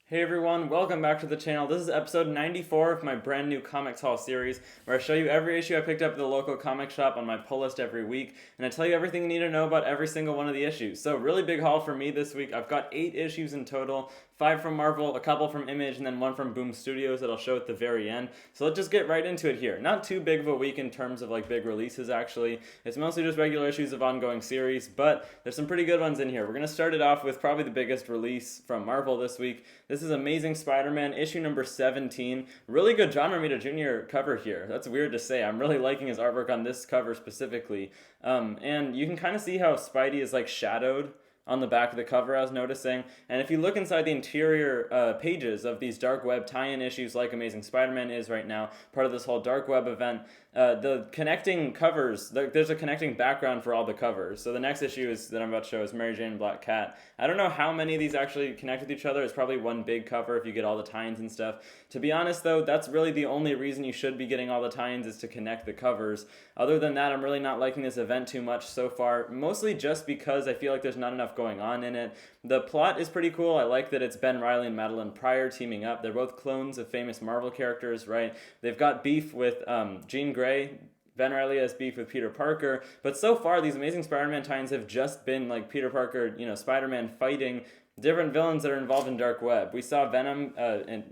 Hey everyone, welcome back to the channel. This is episode 94 of my brand new Comics Haul series, where I show you every issue I picked up at the local comic shop on my pull list every week, and I tell you everything you need to know about every single one of the issues. So really big haul for me this week. I've got 8 issues in total, 5 from Marvel, a couple from Image, and then 1 from Boom Studios that I'll show at the very end. So let's just get right into it here. Not too big of a week in terms of like big releases actually. It's mostly just regular issues of ongoing series, but there's some pretty good ones in here. We're going to start it off with probably the biggest release from Marvel this week. This is Amazing Spider-Man, issue number 17. Really good John Romita Jr. cover here. That's weird to say. I'm really liking his artwork on this cover specifically. And you can kind of see how Spidey is like shadowed on the back of the cover, I was noticing. And if you look inside the interior pages of these Dark Web tie-in issues like Amazing Spider-Man is right now, part of this whole Dark Web event, the connecting covers, there's a connecting background for all the covers. So the next issue that I'm about to show is Mary Jane and Black Cat. I don't know how many of these actually connect with each other. It's probably one big cover if you get all the tie-ins and stuff. To be honest though, that's really the only reason you should be getting all the tie-ins is to connect the covers. Other than that, I'm really not liking this event too much so far, mostly just because I feel like there's not enough going on in it. The plot is pretty cool. I like that it's Ben Reilly and Madeline Pryor teaming up. They're both clones of famous Marvel characters, right? They've got beef with Jean Grey. Ben Reilly has beef with Peter Parker, but so far these Amazing Spider-Man tie-ins have just been like Peter Parker, Spider-Man fighting different villains that are involved in Dark Web. We saw Venom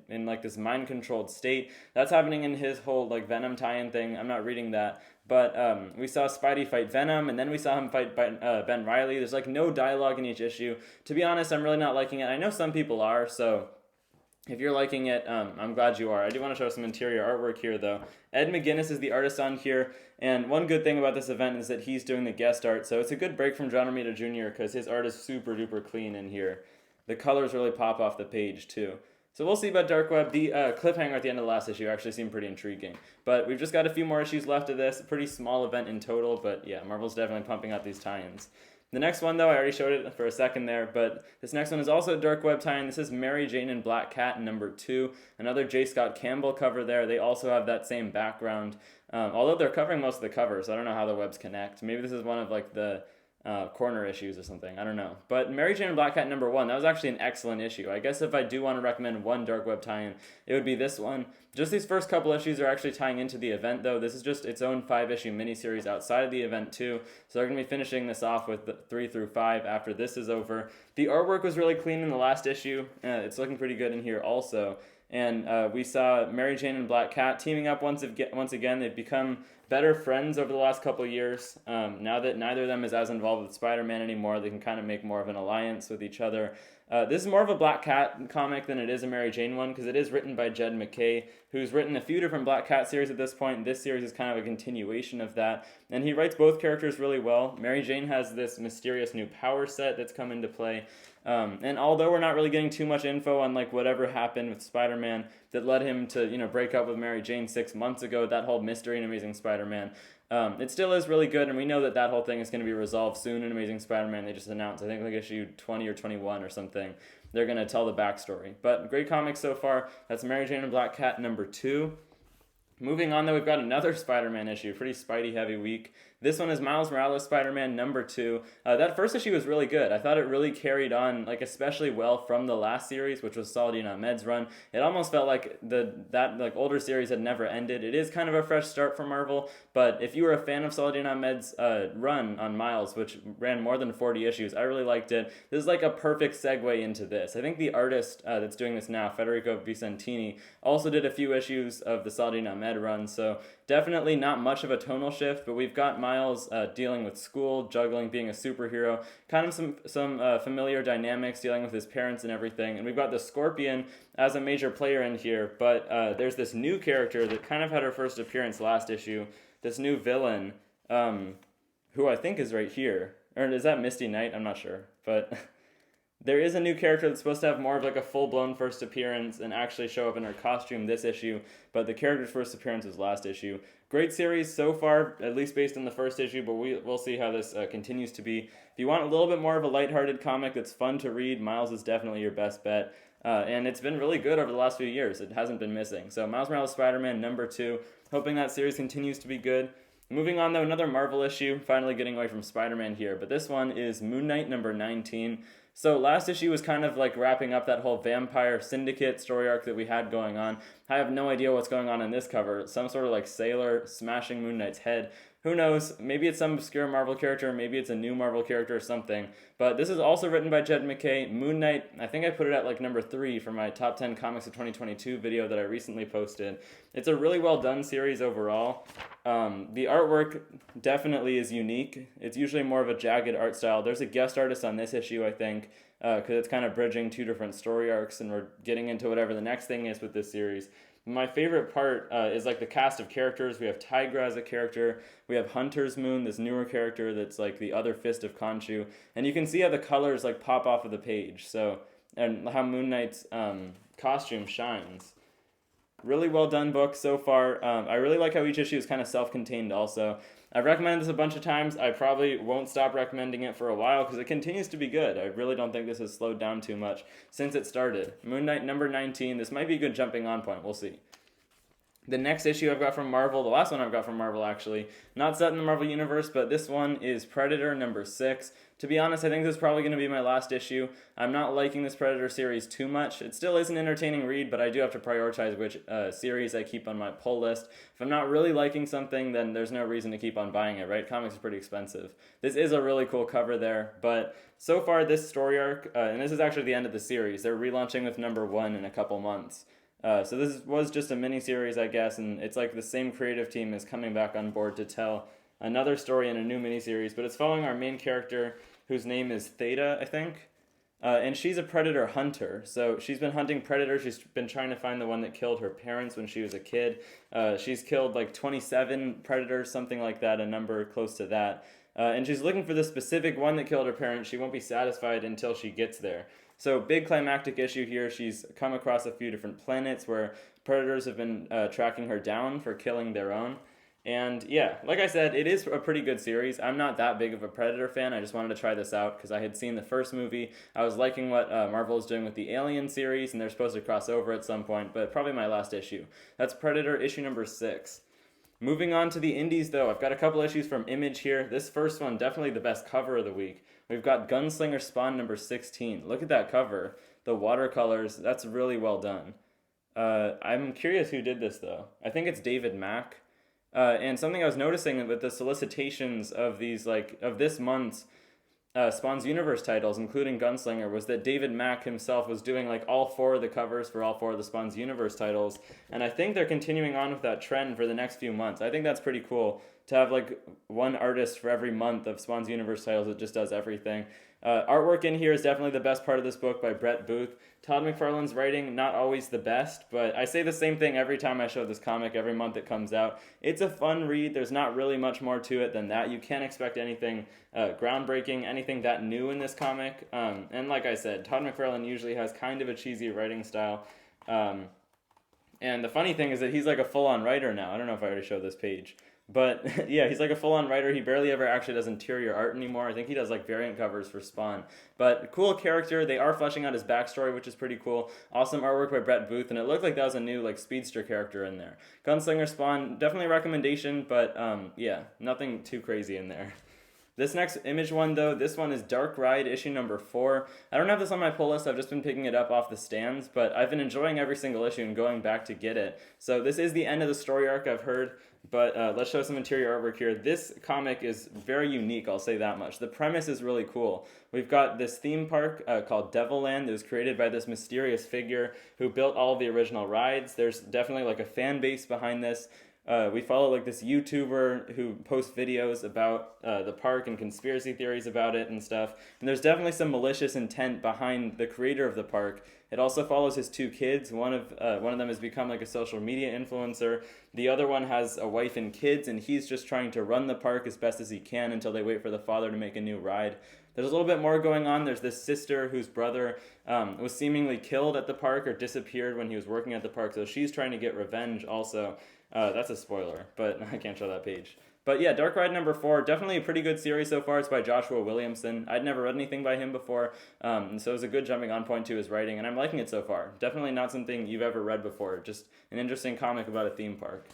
in like this mind-controlled state. That's happening in his whole like Venom tie-in thing. I'm not reading that. But we saw Spidey fight Venom, and then we saw him fight Ben Reilly. There's like no dialogue in each issue. To be honest, I'm really not liking it. I know some people are, so if you're liking it, I'm glad you are. I do want to show some interior artwork here, though. Ed McGuinness is the artist on here, and one good thing about this event is that he's doing the guest art, so it's a good break from John Romita Jr. because his art is super duper clean in here. The colors really pop off the page, too. So we'll see about Dark Web. The cliffhanger at the end of the last issue actually seemed pretty intriguing. But we've just got a few more issues left of this. A pretty small event in total, but yeah, Marvel's definitely pumping out these tie-ins. The next one, though, I already showed it for a second there, but this next one is also a Dark Web tie-in. This is Mary Jane and Black Cat number 2. Another J. Scott Campbell cover there. They also have that same background. Although they're covering most of the covers, so I don't know how the webs connect. Maybe this is one of like the corner issues or something. I don't know. But Mary Jane and Black Cat number 1, that was actually an excellent issue. I guess if I do want to recommend one Dark Web tie-in, it would be this one. Just these first couple issues are actually tying into the event, though. This is just its own 5-issue miniseries outside of the event, too. So they're going to be finishing this off with 3 through 5 after this is over. The artwork was really clean in the last issue. It's looking pretty good in here also. And we saw Mary Jane and Black Cat teaming up once again. They've become better friends over the last couple of years. Now that neither of them is as involved with Spider-Man anymore, they can kind of make more of an alliance with each other. This is more of a Black Cat comic than it is a Mary Jane one, because it is written by Jed MacKay, who's written a few different Black Cat series at this point. This series is kind of a continuation of that, and he writes both characters really well. Mary Jane has this mysterious new power set that's come into play. And although we're not really getting too much info on like whatever happened with Spider-Man that led him to break up with Mary Jane 6 months ago, that whole mystery in Amazing Spider-Man, it still is really good, and we know that whole thing is going to be resolved soon in Amazing Spider-Man. They just announced, I think like issue 20 or 21 or something, they're going to tell the backstory. But great comics so far. That's Mary Jane and Black Cat number 2. Moving on, though, we've got another Spider-Man issue, pretty Spidey-heavy week. This one is Miles Morales Spider-Man number 2. That first issue was really good. I thought it really carried on, like especially well from the last series, which was Saladin Ahmed's run. It almost felt like that older series had never ended. It is kind of a fresh start for Marvel, but if you were a fan of Saladin Ahmed's run on Miles, which ran more than 40 issues, I really liked it. This is like a perfect segue into this. I think the artist that's doing this now, Federico Vicentini, also did a few issues of the Saladin Ahmed run, so definitely not much of a tonal shift, but we've got Miles dealing with school, juggling, being a superhero, kind of some familiar dynamics, dealing with his parents and everything, and we've got the Scorpion as a major player in here, but there's this new character that kind of had her first appearance last issue, this new villain, who I think is right here, or is that Misty Knight? I'm not sure, but there is a new character that's supposed to have more of like a full-blown first appearance and actually show up in her costume this issue, but the character's first appearance was last issue. Great series so far, at least based on the first issue, but we'll see how this continues to be. If you want a little bit more of a lighthearted comic that's fun to read, Miles is definitely your best bet. And it's been really good over the last few years. It hasn't been missing. So Miles Morales Spider-Man number 2, hoping that series continues to be good. Moving on, though, another Marvel issue, finally getting away from Spider-Man here, but this one is Moon Knight number 19. So last issue was kind of like wrapping up that whole vampire syndicate story arc that we had going on. I have no idea what's going on in this cover. Some sort of like sailor smashing Moon Knight's head. Who knows? Maybe it's some obscure Marvel character, maybe it's a new Marvel character or something. But this is also written by Jed MacKay. Moon Knight, I think I put it at like number 3 for my top 10 comics of 2022 video that I recently posted. It's a really well done series overall. The artwork definitely is unique. It's usually more of a jagged art style. There's a guest artist on this issue, I think, because it's kind of bridging 2 different story arcs, and we're getting into whatever the next thing is with this series. My favorite part is like the cast of characters. We have Tigra as a character. We have Hunter's Moon, this newer character that's like the other fist of Khonshu. And you can see how the colors like pop off of the page. So, and how Moon Knight's costume shines. Really well done book so far. I really like how each issue is kind of self-contained also. I've recommended this a bunch of times. I probably won't stop recommending it for a while because it continues to be good. I really don't think this has slowed down too much since it started. Moon Knight number 19. This might be a good jumping on point. We'll see. The next issue I've got from Marvel, the last one I've got from Marvel actually, not set in the Marvel Universe, but this one is Predator number 6. To be honest, I think this is probably going to be my last issue. I'm not liking this Predator series too much. It still is an entertaining read, but I do have to prioritize which series I keep on my pull list. If I'm not really liking something, then there's no reason to keep on buying it, right? Comics are pretty expensive. This is a really cool cover there, but so far this story arc, and this is actually the end of the series, they're relaunching with number 1 in a couple months. So this was just a mini-series, I guess, and it's like the same creative team is coming back on board to tell another story in a new mini-series, but it's following our main character, whose name is Theta, I think, and she's a predator hunter. So she's been hunting predators. She's been trying to find the one that killed her parents when she was a kid. She's killed like 27 predators, something like that, a number close to that. And she's looking for the specific one that killed her parents. She won't be satisfied until she gets there. So big climactic issue here. She's come across a few different planets where predators have been tracking her down for killing their own. And yeah, like I said, it is a pretty good series. I'm not that big of a Predator fan. I just wanted to try this out because I had seen the first movie. I was liking what Marvel is doing with the Alien series, and they're supposed to cross over at some point, but probably my last issue. That's Predator issue number 6. Moving on to the indies, though, I've got a couple issues from Image here. This first one, definitely the best cover of the week. We've got Gunslinger Spawn number 16. Look at that cover. The watercolors, that's really well done. I'm curious who did this, though. I think it's David Mack. And something I was noticing with the solicitations of these, like, of this month's Spawn's Universe titles, including Gunslinger, was that David Mack himself was doing like all 4 of the covers for all 4 of the Spawn's Universe titles, and I think they're continuing on with that trend for the next few months. I think that's pretty cool to have like one artist for every month of Spawn's Universe titles that just does everything. Artwork in here is definitely the best part of this book by Brett Booth. Todd McFarlane's writing, not always the best, but I say the same thing every time I show this comic, every month it comes out. It's a fun read. There's not really much more to it than that. You can't expect anything groundbreaking, anything that new in this comic. And like I said, Todd McFarlane usually has kind of a cheesy writing style. And the funny thing is that he's like a full-on writer now. I don't know if I already showed this page. But yeah, he's like a full-on writer. He barely ever actually does interior art anymore. I think he does like variant covers for Spawn. But cool character. They are fleshing out his backstory, which is pretty cool. Awesome artwork by Brett Booth, and it looked like that was a new like speedster character in there. Gunslinger Spawn, definitely a recommendation, but yeah, nothing too crazy in there. This next Image one, though, this one is Dark Ride, issue number 4. I don't have this on my pull list. I've just been picking it up off the stands, but I've been enjoying every single issue and going back to get it. So this is the end of the story arc, I've heard, but let's show some interior artwork here. This comic is very unique, I'll say that much. The premise is really cool. We've got this theme park called Devilland that was created by this mysterious figure who built all of the original rides. There's definitely like a fan base behind this. We follow like this YouTuber who posts videos about the park and conspiracy theories about it and stuff. And there's definitely some malicious intent behind the creator of the park. It also follows his 2 kids. One of them has become like a social media influencer. The other one has a wife and kids, and he's just trying to run the park as best as he can until they wait for the father to make a new ride. There's a little bit more going on. There's this sister whose brother was seemingly killed at the park or disappeared when he was working at the park, so she's trying to get revenge also. That's a spoiler, but I can't show that page. But yeah, Dark Ride number 4, definitely a pretty good series so far. It's by Joshua Williamson. I'd never read anything by him before, and so it was a good jumping on point to his writing, and I'm liking it so far. Definitely not something you've ever read before, just an interesting comic about a theme park.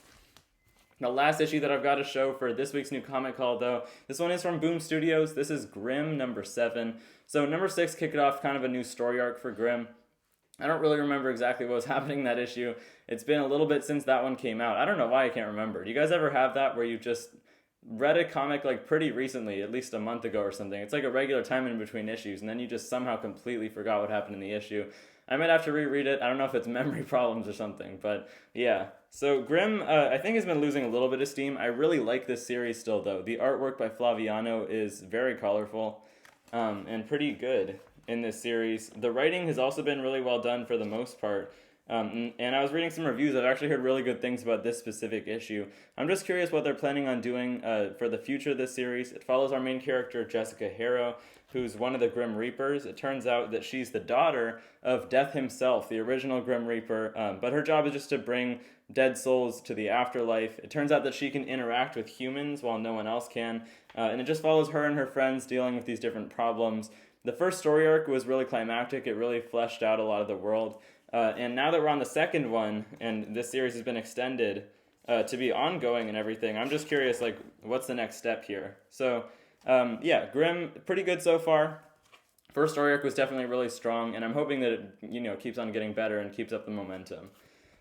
The last issue that I've got to show for this week's new comic haul, though, this one is from Boom Studios. This is Grimm number 7. So number 6 kicked off kind of a new story arc for Grimm. I don't really remember exactly what was happening in that issue. It's been a little bit since that one came out. I don't know why I can't remember. Do you guys ever have that where you just read a comic like pretty recently, at least a month ago or something? It's like a regular time in between issues, and then you just somehow completely forgot what happened in the issue. I might have to reread it. I don't know if it's memory problems or something, but yeah. So Grimm, I think, has been losing a little bit of steam. I really like this series still, though. The artwork by Flaviano is very colorful and pretty good in this series. The writing has also been really well done for the most part. And I was reading some reviews. I've actually heard really good things about this specific issue. I'm just curious what they're planning on doing for the future of this series. It follows our main character, Jessica Harrow, who's one of the Grim Reapers. It turns out that she's the daughter of Death himself, the original Grim Reaper, but her job is just to bring dead souls to the afterlife. It turns out that she can interact with humans while no one else can, and it just follows her and her friends dealing with these different problems. The first story arc was really climactic. It really fleshed out a lot of the world. And now that we're on the second one, and this series has been extended to be ongoing and everything, I'm just curious, like, what's the next step here? So, yeah, Grimm, pretty good so far. First story arc was definitely really strong, and I'm hoping that it, keeps on getting better and keeps up the momentum.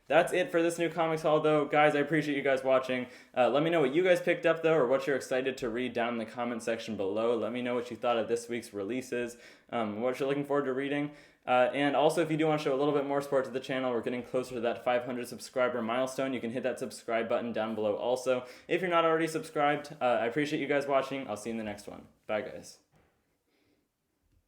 That's it for this new comics haul, though. Guys, I appreciate you guys watching. Let me know what you guys picked up, though, or what you're excited to read down in the comment section below. Let me know what you thought of this week's releases, what you're looking forward to reading. And also, if you do want to show a little bit more support to the channel, we're getting closer to that 500 subscriber milestone. You can hit that subscribe button down below also. If you're not already subscribed, I appreciate you guys watching. I'll see you in the next one. Bye, guys.